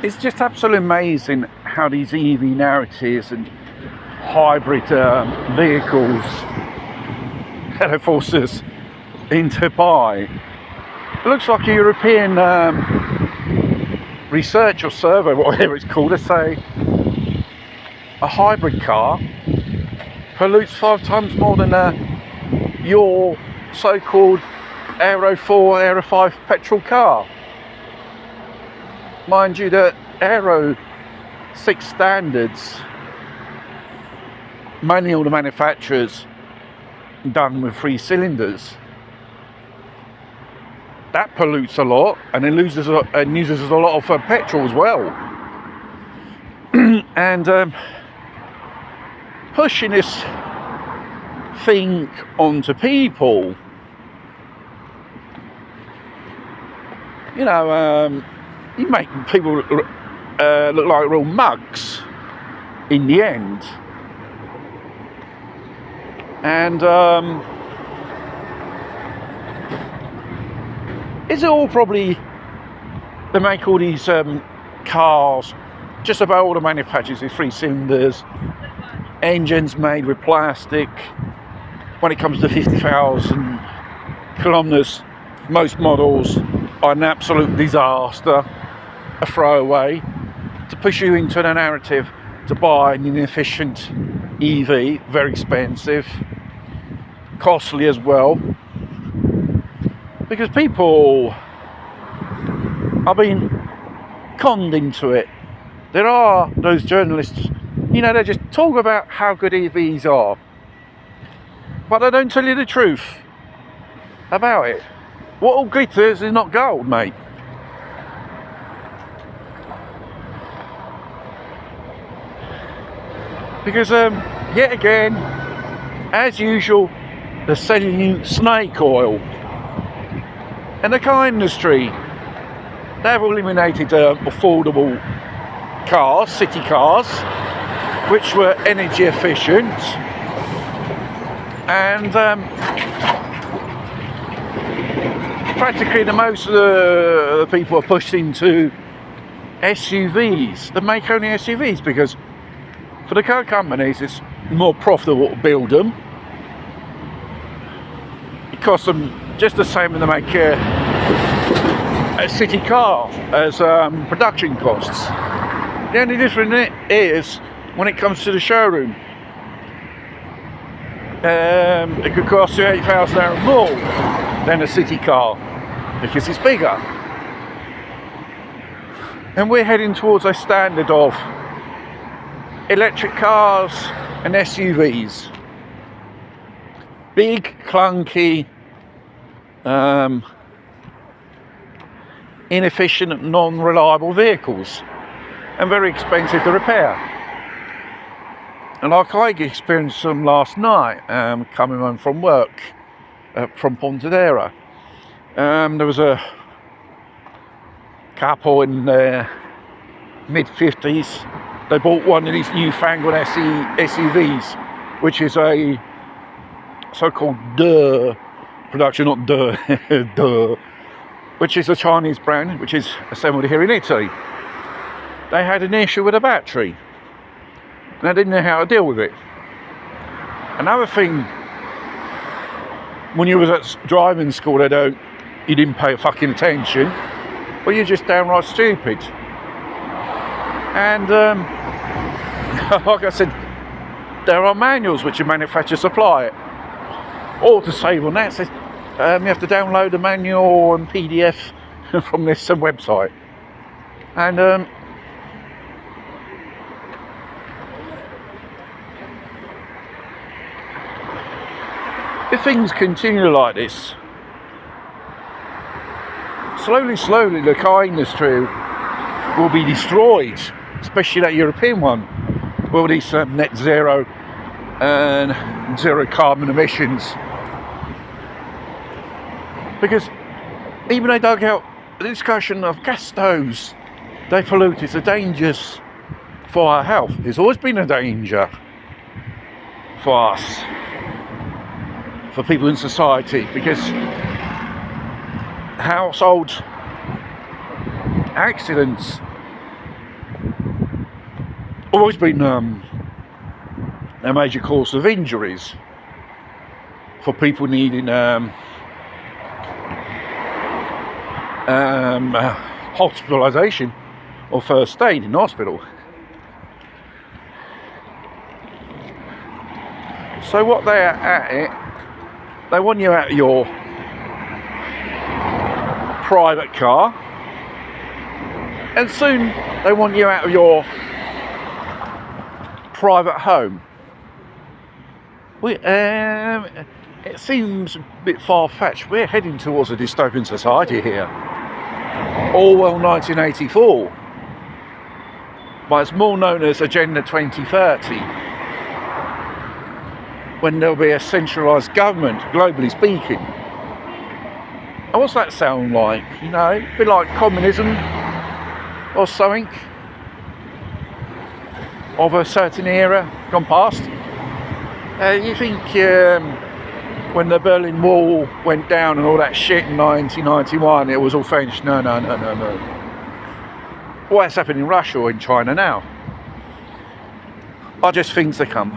It's just absolutely amazing how these EV narratives and hybrid vehicles that have forced us into buy. It looks like a European research or survey, whatever it's called, to say a hybrid car pollutes 5 times more than your so-called Euro 4, Euro 5 petrol car. Mind you, that Euro 6 standards, mainly all the manufacturers done with 3 cylinders, that pollutes a lot, and it uses a lot of petrol as well. And pushing this thing onto people, you make people look like real mugs in the end. And is it all probably, they make all these cars, just about all the manufacturers, these 3 cylinders, engines made with plastic. When it comes to 50,000 kilometres, most models are an absolute disaster, a throwaway, to push you into the narrative to buy an inefficient EV, very expensive, costly as well, because people are being conned into it. There are those journalists, they just talk about how good EVs are, but they don't tell you the truth about it. What all glitters is not gold, mate. Because yet again, as usual, they're selling you snake oil. And the car industry, they've eliminated affordable cars, city cars, which were energy efficient, and practically most of the people are pushed into SUVs. They make only SUVs because for the car companies it's more profitable to build them. It costs them just the same when they make a city car as production costs. The only difference is when it comes to the showroom, it could cost you £8,000 more than a city car because it's bigger. And we're heading towards a standard of electric cars and SUVs. Big, clunky, inefficient, non-reliable vehicles, and very expensive to repair. And like I experienced some last night, coming home from work from Pontedera. There was a couple in their mid-50s. They bought one of these newfangled SUVs, which is a so-called production, not which is a Chinese brand, which is assembled here in Italy. They had an issue with a battery, and they didn't know how to deal with it. Another thing, when you was at driving school, you didn't pay fucking attention, or you're just downright stupid. And like I said, there are manuals which a manufacturer supply it. Or to save on that, says you have to download the manual and PDF from this website. And if things continue like this, slowly the car industry will be destroyed, especially that European one, with all these net zero and zero carbon emissions. Because even they dug out the discussion of gas stoves, they pollute, it's a dangerous for our health. It's always been a danger for us, for people in society, because household accidents always been a major cause of injuries for people needing hospitalisation or first aid in hospital. So what they're at it, they want you out of your private car, and soon they want you out of your private home. It seems a bit far-fetched. We're heading towards a dystopian society here. Orwell 1984, but it's more known as Agenda 2030, when there'll be a centralised government, globally speaking. And what's that sound like? You know, a bit like communism or something of a certain era gone past. You think when the Berlin Wall went down and all that shit in 1991, it was all French? No. What's happening in Russia or in China now? Are just things to come.